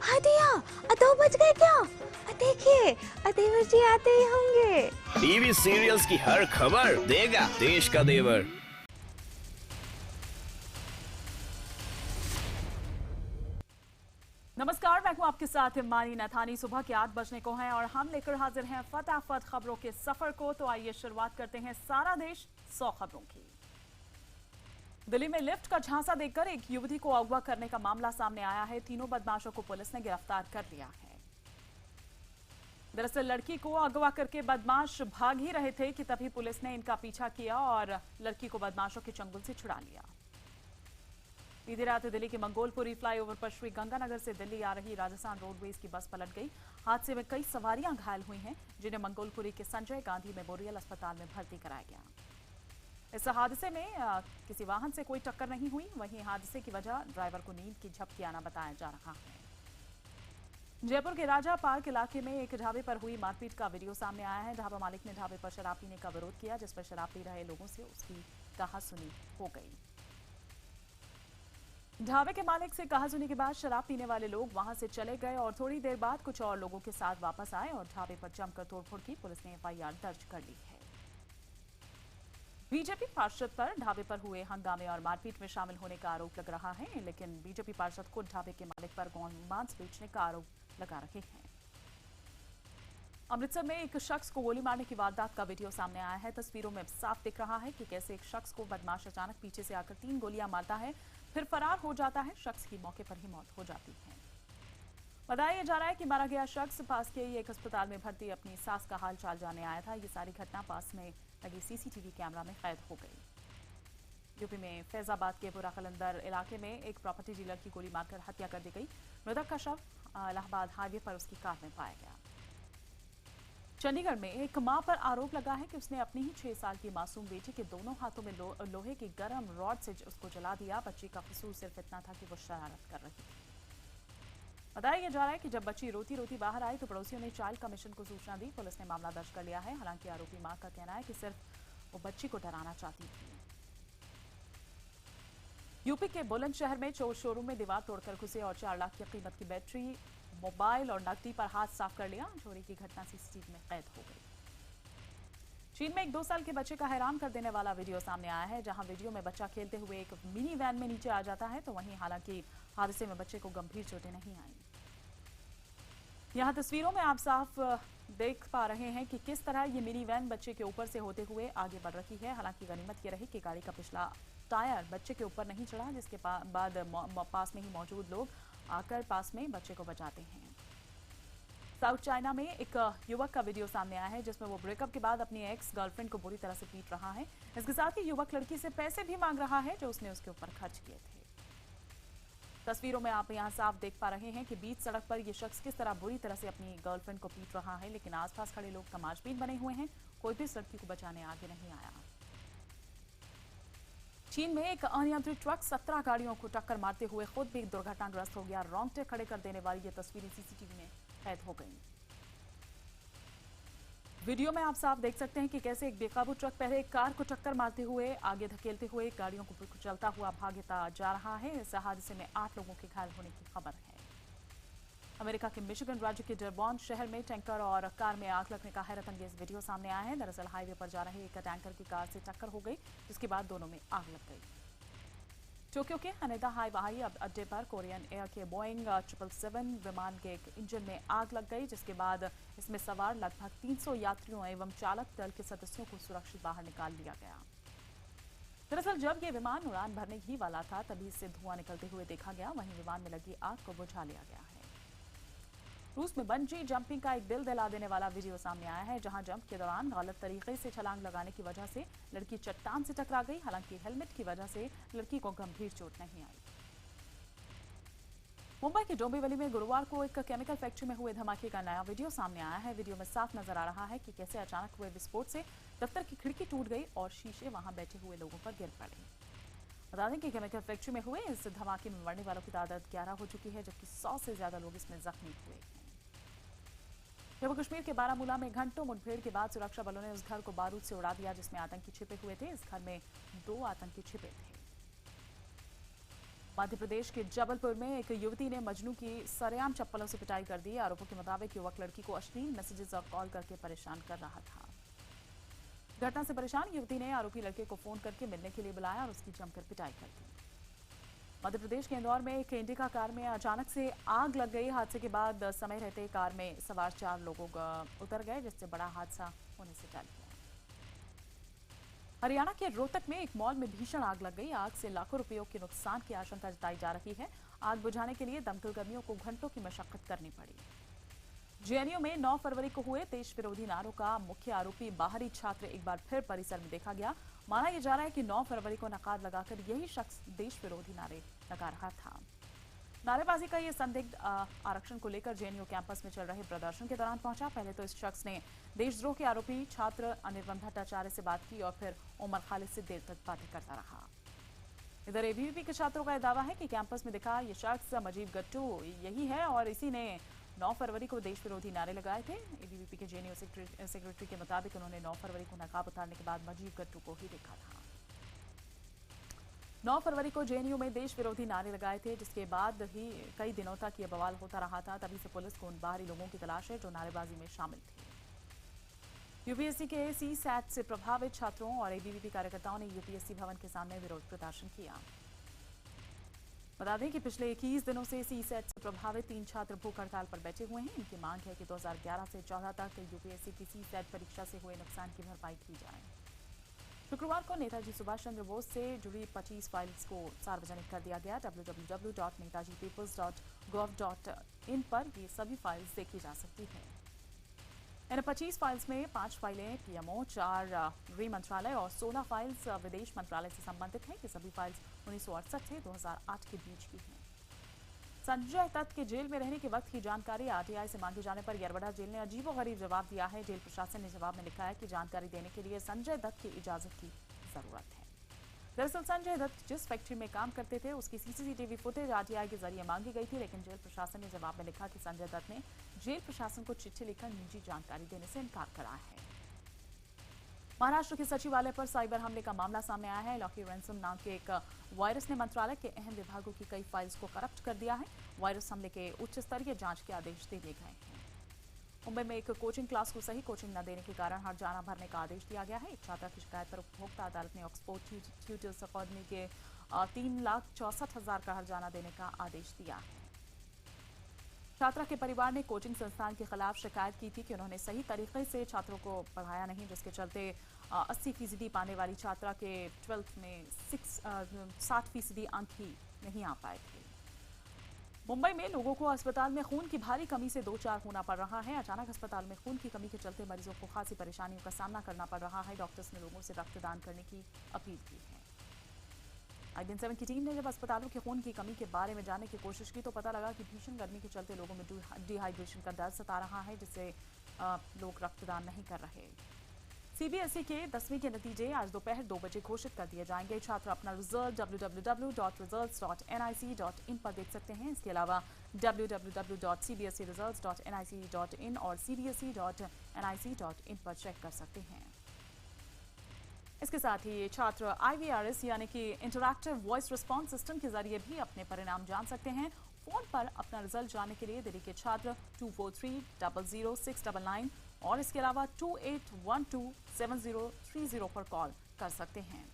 हाँ दिया, 2 बज गए क्या? देखिए, देवर जी आते ही होंगे। टीवी सीरियल्स की हर खबर देगा देश का देवर। नमस्कार, मैं हूं आपके साथ हिमानी नथानी। सुबह के 8 बजने को हैं और हम लेकर हाजिर हैं फटाफट खबरों के सफर को। तो आइए शुरुआत करते हैं सारा देश 100 खबरों की। दिल्ली में लिफ्ट का झांसा देकर एक युवती को अगवा करने का मामला सामने आया है। तीनों बदमाशों को पुलिस ने गिरफ्तार कर लिया है। दरअसल लड़की को अगवा करके बदमाश भाग ही रहे थे कि तभी पुलिस ने इनका पीछा किया और लड़की को बदमाशों के चंगुल से छुड़ा लिया। बीती रात दिल्ली के मंगोलपुरी फ्लाईओवर पर श्री गंगानगर से दिल्ली आ रही राजस्थान रोडवेज की बस पलट गई। हादसे में कई सवारियां घायल हुई हैं, जिन्हें मंगोलपुरी के संजय गांधी मेमोरियल अस्पताल में भर्ती कराया गया। इस हादसे में किसी वाहन से कोई टक्कर नहीं हुई। वहीं हादसे की वजह ड्राइवर को नींद की झपकी आना बताया जा रहा है। जयपुर के राजा पार्क इलाके में एक ढाबे पर हुई मारपीट का वीडियो सामने आया है। ढाबा मालिक ने ढाबे पर शराब पीने का विरोध किया, जिस पर शराब पी रहे लोगों से उसकी कहासुनी हो गई। ढाबे के मालिक से कहासुनी के बाद शराब पीने वाले लोग वहां से चले गए और थोड़ी देर बाद कुछ और लोगों के साथ वापस आए और ढाबे पर जमकर तोड़फोड़ की। पुलिस ने एफआईआर दर्ज कर ली है। बीजेपी पार्षद पर ढाबे पर हुए हंगामे और मारपीट में शामिल होने का आरोप लग रहा है, लेकिन बीजेपी पार्षद खुद ढाबे के मालिक पर गौमांस बेचने का आरोप लगा रहे हैं। अमृतसर में एक शख्स को गोली मारने की वारदात का वीडियो सामने आया है। तस्वीरों में साफ दिख रहा है कि कैसे एक शख्स को बदमाश अचानक पीछे से आकर 3 गोलियां मारता है, फिर फरार हो जाता है। शख्स की मौके पर ही मौत हो जाती है। बताया जा रहा है कि मारा गया शख्स पास के ही एक अस्पताल में भर्ती अपनी सास का हाल चाल जानने आया था। ये सारी घटना पास में लगी सीसीटीवी कैमरा में कैद हो गई। यूपी में फैजाबाद के बुरा कलंदर इलाके में एक प्रॉपर्टी डीलर की गोली मारकर हत्या कर दी गई। मृतक का शव इलाहाबाद हाईवे पर उसकी कार में पाया गया। चंडीगढ़ में एक मां पर आरोप लगा है कि उसने अपनी ही 6 साल की मासूम बेटी के दोनों हाथों में लोहे की गर्म रॉड से उसको जला दिया। बच्ची का कसूर सिर्फ इतना था कि वो शरारत कर रही थी। बताया जा रहा है कि जब बच्ची रोती रोती बाहर आई तो पड़ोसियों ने चाइल्ड कमीशन को सूचना दी। पुलिस ने मामला दर्ज कर लिया है। हालांकि आरोपी मां का कहना है कि सिर्फ वो बच्ची को डराना चाहती थी। यूपी के बुलंदशहर में चोर शोरूम में दीवार तोड़कर घुसे और 4 लाख की कीमत की बैटरी, मोबाइल और नकदी पर हाथ साफ कर लिया। चोरी की घटना सीसीटीवी में कैद हो गई। चीन में एक 2 साल के बच्चे का हैरान कर देने वाला वीडियो सामने आया है, जहां वीडियो में बच्चा खेलते हुए एक मिनी वैन में नीचे आ जाता है। तो वहीं हालांकि हादसे में बच्चे को गंभीर चोटें नहीं आई। यहां तस्वीरों में आप साफ देख पा रहे हैं कि किस तरह ये मिनी वैन बच्चे के ऊपर से होते हुए आगे बढ़ रही है। हालांकि गनीमत ये रही कि गाड़ी का पिछला टायर बच्चे के ऊपर नहीं चढ़ा, जिसके बाद पास में ही मौजूद लोग आकर पास में बच्चे को बचाते हैं। साउथ चाइना में एक युवक का वीडियो सामने आया है, जिसमें वो ब्रेकअप के बाद अपनी एक्स गर्लफ्रेंड को बुरी तरह से पीट रहा है। इसके साथ ही युवक लड़की से पैसे भी मांग रहा है जो उसने उसके ऊपर खर्च किए थे। तस्वीरों में आप यहां साफ देख पा रहे हैं कि बीच सड़क पर यह शख्स किस तरह बुरी तरह से अपनी गर्लफ्रेंड को पीट रहा है, लेकिन आसपास खड़े लोग तमाशबीन बने हुए हैं। कोई भी इस लड़की को बचाने आगे नहीं आया। चीन में एक अनियंत्रित ट्रक 17 गाड़ियों को टक्कर मारते हुए खुद भी दुर्घटनाग्रस्त हो गया। रोंगटे खड़े कर देने वाली ये तस्वीरें सीसीटीवी में कैद हो गई। वीडियो में आप साफ देख सकते हैं कि कैसे एक बेकाबू ट्रक पहले एक कार को टक्कर मारते हुए आगे धकेलते हुए गाड़ियों को चलता हुआ भागता जा रहा है। इस हादसे में 8 लोगों के घायल होने की खबर है। अमेरिका के मिशिगन राज्य के डेरबॉन शहर में टैंकर और कार में आग लगने का हैरत अंगेज वीडियो सामने आया है। दरअसल हाईवे पर जा रहे एक टैंकर की कार से टक्कर हो गई, जिसके बाद दोनों में आग लग गई। टोक्यो के हनेदा हवाई अड्डे पर कोरियन एयर के बोइंग 777 विमान के एक इंजन में आग लग गई, जिसके बाद इसमें सवार लगभग 300 यात्रियों एवं चालक दल के सदस्यों को सुरक्षित बाहर निकाल लिया गया। दरअसल जब ये विमान उड़ान भरने ही वाला था, तभी इससे धुआं निकलते हुए देखा गया। वहीं विमान में लगी आग को बुझा लिया गया है। रूस में बंजी जंपिंग का एक दिल दिला देने वाला वीडियो सामने आया है, जहां जंप के दौरान गलत तरीके से छलांग लगाने की वजह से लड़की चट्टान से टकरा गई। हालांकि हेलमेट की वजह से लड़की को गंभीर चोट नहीं आई। मुंबई के डोंबिवली में गुरुवार को एक केमिकल फैक्ट्री में हुए धमाके का नया वीडियो सामने आया है। वीडियो में साफ नजर आ रहा है कि कैसे अचानक हुए विस्फोट से दफ्तर की खिड़की टूट गई और शीशे वहां बैठे हुए लोगों पर गिर पड़े। बता दें कि केमिकल फैक्ट्री में हुए इस धमाके में मरने वालों की तादाद 11 हो चुकी है, जबकि 100 से ज्यादा लोग इसमें जख्मी हुए हैं। जम्मू कश्मीर के बारामूला में घंटों मुठभेड़ के बाद सुरक्षा बलों ने उस घर को बारूद से उड़ा दिया जिसमें आतंकी छिपे हुए थे। इस घर में 2 आतंकी छिपे थे। मध्य प्रदेश के जबलपुर में एक युवती ने मजनू की सरेआम चप्पलों से पिटाई कर दी। आरोपों के मुताबिक युवक लड़की को अश्लील मैसेजेस और कॉल करके परेशान कर रहा था। घटना से परेशान युवती ने आरोपी लड़के को फोन करके मिलने के लिए बुलाया और उसकी जमकर पिटाई कर दी। मध्य प्रदेश के इंदौर में एक इंडिका कार में अचानक से आग लग गई। हादसे के बाद समय रहते कार में सवार 4 लोग उतर गए, जिससे बड़ा हादसा होने से टल गया। हरियाणा के रोहतक में एक मॉल में भीषण आग लग गई। आग से लाखों रुपयों के नुकसान की आशंका जताई जा रही है। आग बुझाने के लिए दमकल कर्मियों को घंटों की मशक्कत करनी पड़ी। जेएनयू में 9 फरवरी को हुए देश विरोधी नारों का मुख्य आरोपी बाहरी छात्र एक बार फिर परिसर में देखा गया। माना यह जा रहा है कि 9 फरवरी को नकाब लगाकर यही शख्स देश विरोधी नारे लगा रहा था। नारेबाजी का ये संदिग्ध आरक्षण को लेकर जेएनयू कैंपस में चल रहे प्रदर्शन के दौरान पहुंचा। पहले तो इस शख्स ने देशद्रोह के आरोपी छात्र अनिर्बन भट्टाचार्य से बात की और फिर उमर खालिद से देर तक बातें करता रहा। इधर एबीवीपी के छात्रों का दावा है कि कैंपस में दिखा ये शख्स मजीब गट्टू यही है और इसी ने 9 फरवरी को देश विरोधी नारे लगाए थे। एबीवीपी के जेएनयू सेक्रेटरी के मुताबिक उन्होंने 9 फरवरी को नकाब उतारने के बाद मजीब गट्टू को ही देखा था। 9 फरवरी को जेएनयू में देश विरोधी नारे लगाए थे, जिसके बाद ही कई दिनों तक यह बवाल होता रहा था। तभी से पुलिस को उन बाहरी लोगों की तलाश है जो नारेबाजी में शामिल थे। यूपीएससी के सीसैट से प्रभावित छात्रों और एबीवीपी कार्यकर्ताओं ने यूपीएससी भवन के सामने विरोध प्रदर्शन किया। बता दें कि पिछले 21 दिनों से सीसैट से प्रभावित 3 छात्र भूख हड़ताल पर बैठे हुए हैं। इनकी मांग है कि 2011 से 14 तक यूपीएससी की सीसैट परीक्षा से हुए नुकसान की भरपाई की जाए। शुक्रवार को नेताजी सुभाष चंद्र बोस से जुड़ी 25 फाइल्स को सार्वजनिक कर दिया गया। www.netajipapers.gov.in पर ये सभी फाइल्स देखी जा सकती है। इन 25 फाइल्स में 5 फाइलें पीएमओ, 4 गृह मंत्रालय और 16 फाइल्स विदेश मंत्रालय से संबंधित हैं। ये सभी फाइल्स 1968 से 2008 के बीच की हैं। संजय दत्त के जेल में रहने के वक्त की जानकारी आरटीआई से मांगे जाने पर यरवड़ा जेल ने अजीबोगरीब जवाब दिया है। जेल प्रशासन ने जवाब में लिखा है कि जानकारी देने के लिए संजय दत्त की इजाजत की जरूरत है। दरअसल संजय दत्त जिस फैक्ट्री में काम करते थे उसकी सीसीटीवी फुटेज आरटीआई के जरिए मांगी गई थी, लेकिन जेल प्रशासन ने जवाब में लिखा कि संजय दत्त ने जेल प्रशासन को चिट्ठी लिखकर निजी जानकारी देने से इनकार करा है। महाराष्ट्र के सचिवालय पर साइबर हमले का मामला सामने आया है। लॉकी रैंसम नाम के एक वायरस ने मंत्रालय के अहम विभागों की कई फाइल्स को करप्ट कर दिया है। वायरस हमले के उच्च स्तरीय जांच के आदेश दे दिए गए हैं। मुंबई में एक कोचिंग क्लास को सही कोचिंग न देने के कारण हर्जाना भरने का आदेश दिया गया है। एक छात्रा की शिकायत पर उपभोक्ता अदालत ने ऑक्सफोर्ड ट्यूटर्स अकादमी के 3,64,000 का हर्जाना देने का आदेश दिया है। छात्रा के परिवार ने कोचिंग संस्थान के खिलाफ शिकायत की थी कि उन्होंने सही तरीके से छात्रों को पढ़ाया नहीं, जिसके चलते 80% पाने वाली छात्रा के 12th में 60% अंक ही नहीं आ पाए थे। मुंबई में लोगों को अस्पताल में खून की भारी कमी से 2-4 होना पड़ रहा है। अचानक अस्पताल में खून की कमी के चलते मरीजों को खासी परेशानियों का सामना करना पड़ रहा है। डॉक्टर्स ने लोगों से रक्तदान करने की अपील की है। IBN7 की टीम ने जब अस्पतालों के खून की कमी के बारे में जानने की कोशिश की तो पता लगा कि भीषण गर्मी के चलते लोगों में डिहाइड्रेशन का दर्द सता रहा है, जिससे लोग रक्तदान नहीं कर रहे। सीबीएसई के 10वीं के नतीजे आज दोपहर 2 बजे घोषित कर दिए जाएंगे। छात्र अपना रिजल्ट www.results.nic.in पर देख सकते हैं। इसके अलावा www.cbseresults.nic.in और cbse.nic.in पर चेक कर सकते हैं। इसके साथ ही ये छात्र IVRS यानी कि इंटरैक्टिव वॉइस रिस्पॉन्स सिस्टम के जरिए भी अपने परिणाम जान सकते हैं। फोन पर अपना रिजल्ट जानने के लिए दिल्ली के छात्र 243-00-699 और इसके अलावा 2812-7030 पर कॉल कर सकते हैं।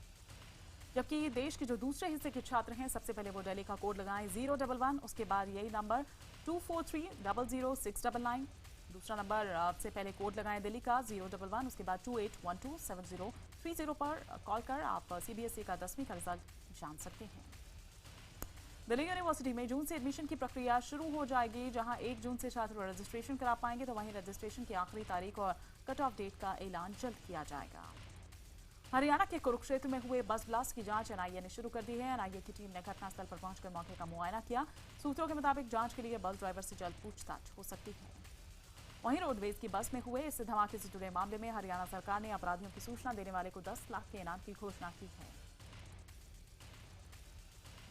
जबकि देश के जो दूसरे हिस्से के छात्र हैं, सबसे पहले वो दिल्ली का कोड लगाएं 011, उसके बाद यही नंबर 243-00-699। दूसरा नंबर से पहले कोड लगाएं दिल्ली का 011, उसके बाद 2812-7030 पर कॉल कर आप सीबीएसई का 10वीं का रिजल्ट जान सकते हैं। दिल्ली यूनिवर्सिटी में जून से एडमिशन की प्रक्रिया शुरू हो जाएगी। जहां 1 जून से छात्र रजिस्ट्रेशन करा पाएंगे, तो वहीं रजिस्ट्रेशन की आखिरी तारीख और कट ऑफ डेट का ऐलान जल्द किया जाएगा। हरियाणा के कुरुक्षेत्र में हुए बस ब्लास्ट की जांच एनआईए ने शुरू कर दी है। एनआईए की टीम ने घटनास्थल पर पहुंचकर मौके का मुआयना किया। सूत्रों के मुताबिक जांच के लिए बस ड्राइवर से जल्द पूछताछ हो सकती है। वहीं रोडवेज की बस में हुए इस धमाके से जुड़े मामले में हरियाणा सरकार ने अपराधियों की सूचना देने वाले को 10 लाख के इनाम की घोषणा की है।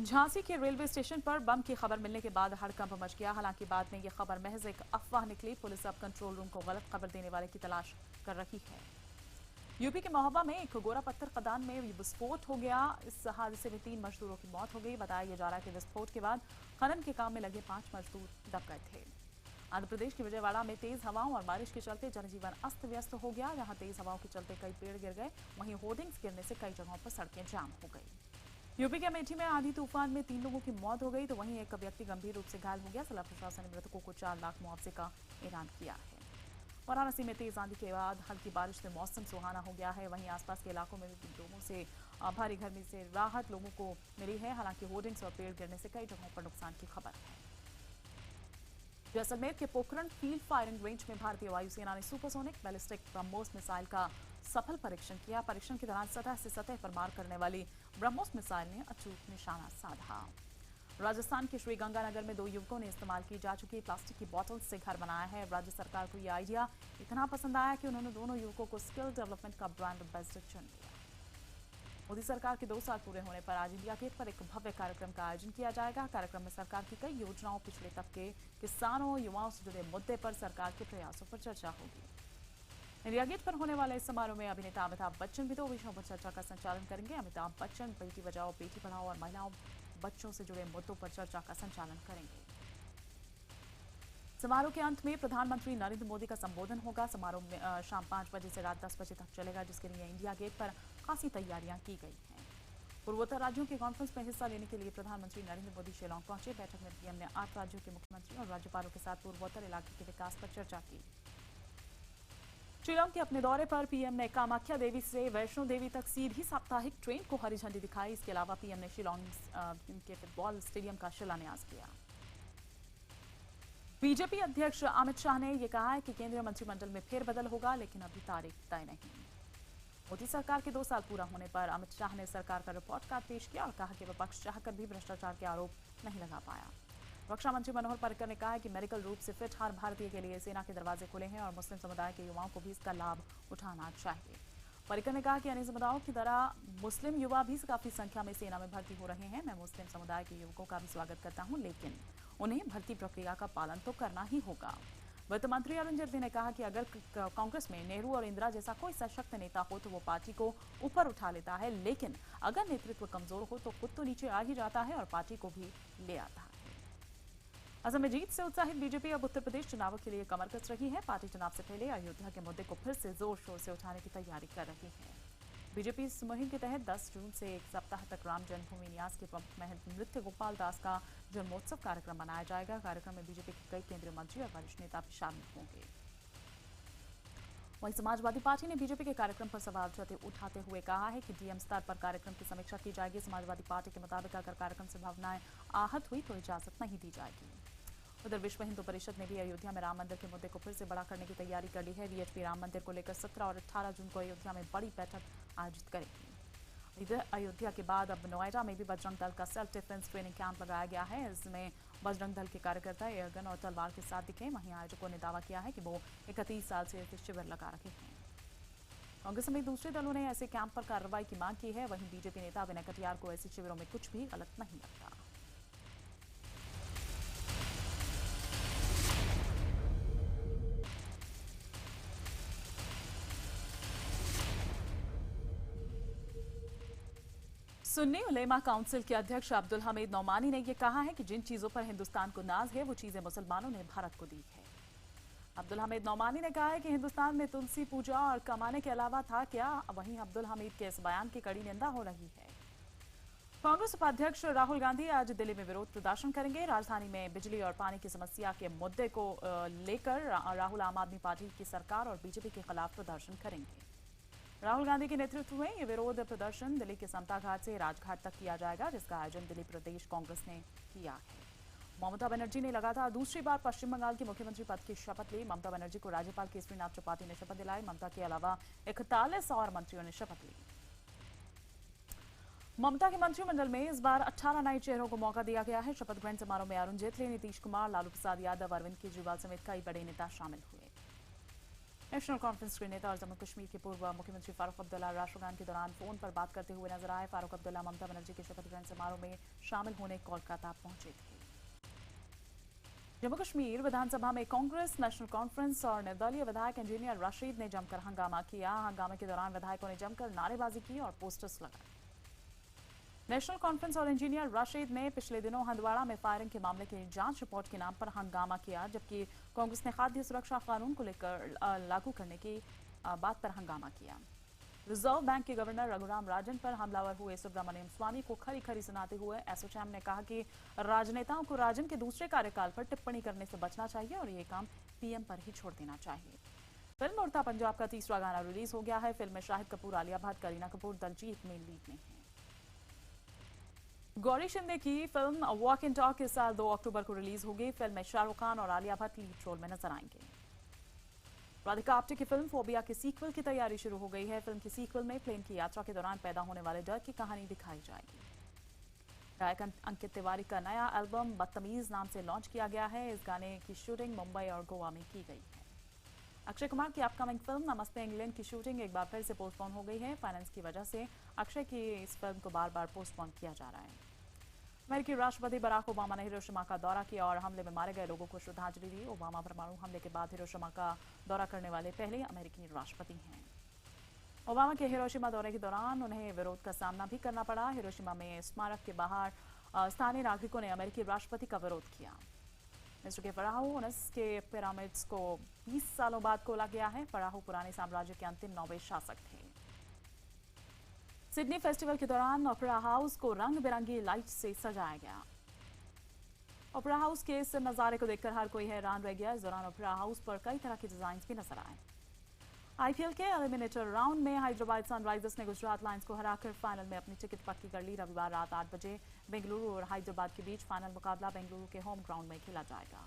झांसी के रेलवे स्टेशन पर बम की खबर मिलने के बाद हड़कंप मच गया। हालांकि बाद में यह खबर महज एक अफवाह निकली। पुलिस अब कंट्रोल रूम को गलत खबर देने वाले की तलाश कर रही है। यूपी के महोबा में एक गोरा पत्थर खदान में विस्फोट हो गया। इस हादसे में 3 मजदूरों की मौत हो गई। बताया जा रहा है कि विस्फोट के बाद खनन के काम में लगे 5 मजदूर दब गए थे। आंध्र प्रदेश के विजयवाड़ा में तेज हवाओं और बारिश के चलते जनजीवन अस्त व्यस्त हो गया। जहां तेज हवाओं के चलते कई पेड़ गिर गए, वहीं होर्डिंग्स गिरने से कई जगहों पर सड़कें जाम हो गई। यूपी के अमेठी में आंधी तूफान में 3 लोगों की मौत हो गई, तो वहीं एक व्यक्ति गंभीर रूप से घायल हो गया। जिला प्रशासन ने मृतकों को 4 लाख मुआवजे का ऐलान किया है। वाराणसी में तेज आंधी के बाद हल्की बारिश से मौसम सुहाना हो गया है। वहीं आसपास के इलाकों में भी लोगों से भारी गर्मी से राहत लोगों को मिली है। हालांकि होर्डिंग्स और पेड़ गिरने से कई जगहों पर नुकसान की खबर है। जैसलमेर के पोखरण फील्ड फायरिंग रेंज में भारतीय वायुसेना ने सुपरसोनिक बैलिस्टिक ब्रह्मोस मिसाइल का सफल परीक्षण किया। परीक्षण के दौरान सतह से सतह पर मार करने वाली ब्रह्मोस मिसाइल ने अचूक निशाना साधा। राजस्थान के श्रीगंगानगर में 2 युवकों ने इस्तेमाल की जा चुकी प्लास्टिक की बोतल से घर बनाया है। राज्य सरकार को यह आइडिया इतना पसंद आया कि उन्होंने दोनों युवकों को स्किल डेवलपमेंट का ब्रांड एम्बेसडर चुन लिया। मोदी सरकार के 2 साल पूरे होने पर आज इंडिया गेट पर एक भव्य कार्यक्रम का आयोजन किया जाएगा। कार्यक्रम में सरकार की कई योजनाओं, पिछड़े तबके, किसानों, युवाओं से जुड़े मुद्दे पर सरकार के प्रयासों पर चर्चा होगी। इंडिया गेट पर होने वाले इस समारोह में अभिनेता अमिताभ बच्चन भी 2 विषयों पर चर्चा का संचालन करेंगे। अमिताभ बच्चन बेटी बचाओ बेटी पढ़ाओ और महिलाओं बच्चों से जुड़े मुद्दों पर चर्चा का संचालन करेंगे। समारोह के अंत में प्रधानमंत्री नरेंद्र मोदी का संबोधन होगा। समारोह में शाम 5 बजे से रात 10 बजे तक चलेगा, जिसके लिए इंडिया गेट पर खासी तैयारियां की गई हैं। पूर्वोत्तर राज्यों की कॉन्फ्रेंस में हिस्सा लेने के लिए प्रधानमंत्री नरेंद्र मोदी शिलांग पहुंचे। बैठक में पीएम ने 8 राज्यों के मुख्यमंत्री और राज्यपालों के साथ पूर्वोत्तर इलाके के विकास पर चर्चा की। शिलांग के अपने दौरे पर पीएम ने कामाख्या देवी से वैष्णो देवी तक सीधी साप्ताहिक ट्रेन को हरी झंडी दिखाई। इसके अलावा पीएम ने शिलांग के फुटबॉल स्टेडियम का शिलान्यास किया। बीजेपी अध्यक्ष अमित शाह ने यह कहा है कि केंद्रीय मंत्रिमंडल में फेरबदल होगा, लेकिन अभी तारीख तय नहीं। मोदी सरकार के 2 साल पूरा होने पर अमित शाह ने सरकार का रिपोर्ट कार्ड पेश किया और कहा कि विपक्ष चाहकर भी भ्रष्टाचार के आरोप नहीं लगा पाया। रक्षा मंत्री मनोहर पर्रिकर ने कहा है कि मेडिकल रूप से फिट हर भारतीय के लिए सेना के दरवाजे खुले हैं और मुस्लिम समुदाय के युवाओं को भी इसका लाभ उठाना चाहिए। पर्रिकर ने कहा कि अन्य समुदायों की तरह मुस्लिम युवा भी काफी संख्या में सेना में भर्ती हो रहे हैं। मैं मुस्लिम समुदाय के युवकों का भी स्वागत करता हूं, लेकिन उन्हें भर्ती प्रक्रिया का पालन तो करना ही होगा। वित्त मंत्री अरुण जेटली ने कहा कि अगर कांग्रेस में नेहरू और इंदिरा जैसा कोई सशक्त नेता हो तो वो पार्टी को ऊपर उठा लेता है, लेकिन अगर नेतृत्व कमजोर हो तो खुद तो नीचे आ ही जाता है और पार्टी को भी ले आता है। असम में जीत से उत्साहित बीजेपी अब उत्तर प्रदेश चुनावों के लिए कमर कस रही है। पार्टी चुनाव से पहले अयोध्या के मुद्दे को फिर से जोर शोर से उठाने की तैयारी कर रही है। बीजेपी इस मुहिम के तहत 10 जून से 1 सप्ताह तक राम जन्मभूमि न्यास के प्रमुख महंत नृत्य गोपाल दास का जन्मोत्सव कार्यक्रम मनाया जाएगा। कार्यक्रम में बीजेपी के कई केंद्रीय मंत्री और वरिष्ठ नेता भी शामिल होंगे। वहीं समाजवादी पार्टी ने बीजेपी के कार्यक्रम पर सवाल उठाते हुए कहा है कि डीएम स्तर पर कार्यक्रम की समीक्षा की जाएगी। समाजवादी पार्टी के मुताबिक अगर कार्यक्रम से भावनाएं आहत हुई तो इजाजत नहीं दी जाएगी। उधर विश्व हिंदू परिषद ने भी अयोध्या में राम मंदिर के मुद्दे को फिर से बड़ा करने की तैयारी कर ली है। वीएचपी राम मंदिर को लेकर 17 और 18 जून को अयोध्या में बड़ी बैठक आयोजित करेगी। इधर अयोध्या के बाद अब नोएडा में भी बजरंग दल का सेल्फ डिफेंस ट्रेनिंग कैंप लगाया गया है। इसमें बजरंग दल के कार्यकर्ता एयरगन और तलवार के साथ दिखे। वहीं आयोजकों ने दावा किया है कि वो 31 साल से ऐसे शिविर लगा रहे हैं। कांग्रेस समेत दूसरे दलों ने ऐसे कैंप पर कार्रवाई की मांग की है। वहीं बीजेपी नेता विनय कटियार को ऐसे शिविरों में कुछ भी गलत नहीं लगता। सुन्नी उलेमा काउंसिल के अध्यक्ष अब्दुल हमीद नौमानी ने यह कहा है कि जिन चीजों पर हिंदुस्तान को नाज है वो चीजें मुसलमानों ने भारत को दी है। अब्दुल हमीद नौमानी ने कहा है कि हिंदुस्तान में तुलसी पूजा और कमाने के अलावा था क्या। वहीं अब्दुल हमीद के इस बयान की कड़ी निंदा हो रही है। कांग्रेस उपाध्यक्ष राहुल गांधी आज दिल्ली में विरोध प्रदर्शन करेंगे। राजधानी में बिजली और पानी की समस्या के मुद्दे को लेकर राहुल आम आदमी पार्टी की सरकार और बीजेपी के खिलाफ प्रदर्शन करेंगे। राहुल गांधी के नेतृत्व में ये विरोध प्रदर्शन दिल्ली के समता घाट से राजघाट तक किया जाएगा, जिसका आयोजन दिल्ली प्रदेश कांग्रेस ने किया है। ममता बनर्जी ने लगातार दूसरी बार पश्चिम बंगाल के मुख्यमंत्री पद की शपथ ली। ममता बनर्जी को राज्यपाल केसरीनाथ त्रिपाठी ने शपथ दिलाई। ममता के अलावा 41 और मंत्रियों ने शपथ ली। ममता के मंत्रिमंडल में इस बार 18 नए चेहरों को मौका दिया गया है। शपथ ग्रहण समारोह में अरुण जेटली, नीतीश कुमार, लालू प्रसाद यादव, अरविंद केजरीवाल समेत कई बड़े नेता शामिल हुए। नेशनल कॉन्फ्रेंस के नेता और जम्मू कश्मीर के पूर्व मुख्यमंत्री फारूक अब्दुल्ला राष्ट्रगान के दौरान फोन पर बात करते हुए नजर आए। फारूक अब्दुल्ला ममता बनर्जी के शपथ ग्रहण समारोह में शामिल होने कोलकाता पहुंचे थे। जम्मू कश्मीर विधानसभा में कांग्रेस नेशनल कॉन्फ्रेंस और निर्दलीय विधायक इंजीनियर रशीद ने जमकर हंगामा किया। हंगामे के दौरान विधायकों ने जमकर नारेबाजी की और पोस्टर्स लगाए। नेशनल कॉन्फ्रेंस और इंजीनियर रशीद ने पिछले दिनों हंदवाड़ा में फायरिंग के मामले की जांच रिपोर्ट के नाम पर हंगामा किया, जबकि कांग्रेस ने खाद्य सुरक्षा कानून को लेकर लागू करने की बात पर हंगामा किया। रिजर्व बैंक के गवर्नर रघुराम राजन पर हमलावर हुए सुब्रमण्यम स्वामी को खरी खरी सुनाते हुए एसोचैम ने कहा कि राजनेताओं को राजन के दूसरे कार्यकाल पर टिप्पणी करने से बचना चाहिए और ये काम पीएम पर ही छोड़ देना चाहिए। फिल्म उड़ता पंजाब का तीसरा गाना रिलीज हो गया है। फिल्म में शाहिद कपूर, आलिया भट्ट, करीना कपूर, दलजीत मेन लीड में हैं। गौरी शिंदे की फिल्म वॉक एंड टॉक इस साल 2 अक्टूबर को रिलीज होगी। फिल्म में शाहरुख खान और आलिया भट्ट लीड रोल में नजर आएंगे। राधिका आप्टे की फिल्म फोबिया के सीक्वल की तैयारी शुरू हो गई है। फिल्म की सीक्वल में प्लेन की यात्रा के दौरान पैदा होने वाले डर की कहानी दिखाई जाएगी। गायक अंकित तिवारी का नया एल्बम बदतमीज नाम से लॉन्च किया गया है। इस गाने की शूटिंग मुंबई और गोवा में की गई है। अक्षय कुमार की अपकमिंग फिल्म नमस्ते इंग्लैंड की शूटिंग एक बार फिर से पोस्टपोन हो गई है। फाइनेंस की वजह से अक्षय की इस फिल्म को बार बार पोस्टपोन किया जा रहा है। अमेरिकी राष्ट्रपति बराक ओबामा ने हिरोशिमा का दौरा किया और हमले में मारे गए लोगों को श्रद्धांजलि दी। ओबामा परमाणु हमले के बाद हिरोशिमा का दौरा करने वाले पहले अमेरिकी राष्ट्रपति हैं। ओबामा के हिरोशिमा दौरे के दौरान उन्हें विरोध का सामना भी करना पड़ा। हिरोशिमा में स्मारक के बाहर स्थानीय नागरिकों ने अमेरिकी राष्ट्रपति का विरोध किया। मिस्र के फराओस के पिरामिड्स को 20 सालों बाद खोला गया है। फराओ पुराने साम्राज्य के अंतिम 9वें शासक थे। सिडनी फेस्टिवल के दौरान ओपेरा हाउस को रंग बिरंगी लाइट से सजाया गया। ओपेरा हाउस के इस नजारे को देखकर हर कोई हैरान रह गया। इस दौरान ओपेरा हाउस पर कई तरह के डिजाइन भी नजर आए। आईपीएल के एलिमिनेटर राउंड में हैदराबाद सनराइजर्स ने गुजरात लायंस को हराकर फाइनल में अपनी टिकट पक्की कर ली। रविवार रात 8 बजे बेंगलुरु और हैदराबाद के बीच फाइनल मुकाबला बेंगलुरु के होम ग्राउंड में खेला जाएगा।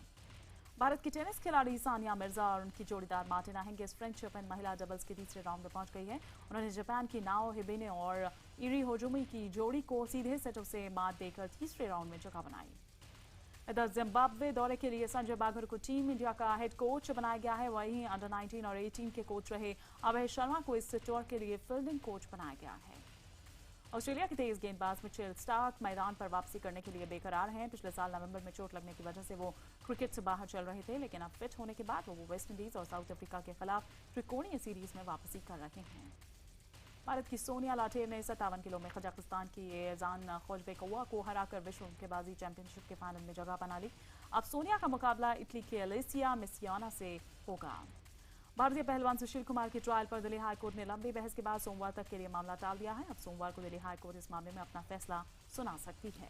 भारत की टेनिस खिलाड़ी सानिया मिर्जा और उनकी जोड़ीदार मार्टिना हिंगिस फ्रेंच ओपन महिला डबल्स के तीसरे राउंड में पहुंच गई है। उन्होंने जापान की नाओ हिबिने और इरी होजुमी की जोड़ी को सीधे सेटों से मात देकर तीसरे राउंड में जगह बनाई। इधर जिम्बाब्वे दौरे के लिए संजय बाघर को टीम इंडिया का हेड कोच बनाया गया है। वहीं अंडर 19 और 18 के कोच रहे अभय शर्मा को इस टूर के लिए फील्डिंग कोच बनाया गया है। ऑस्ट्रेलिया के तेज गेंदबाज मिचेल स्टार्क मैदान पर वापसी करने के लिए बेकरार हैं। पिछले साल नवंबर में चोट लगने की वजह से वो क्रिकेट से बाहर चल रहे थे, लेकिन अब फिट होने के बाद वो वेस्टइंडीज और साउथ अफ्रीका के खिलाफ त्रिकोणीय सीरीज में वापसी कर रहे हैं। भारत की सोनिया लाठेर ने 57 किलो में कजाकिस्तान की एजान खोजबेकोवा को हराकर विश्व मुक्केबाजी चैंपियनशिप के फाइनल में जगह बना ली। अब सोनिया का मुकाबला इटली के अलेसिया मिसियाना से होगा। भारतीय पहलवान सुशील कुमार की ट्रायल पर दिल्ली हाईकोर्ट ने लंबी बहस के बाद सोमवार तक के लिए मामला टाल दिया है। अब सोमवार को दिल्ली हाईकोर्ट इस मामले में अपना फैसला सुना सकती है।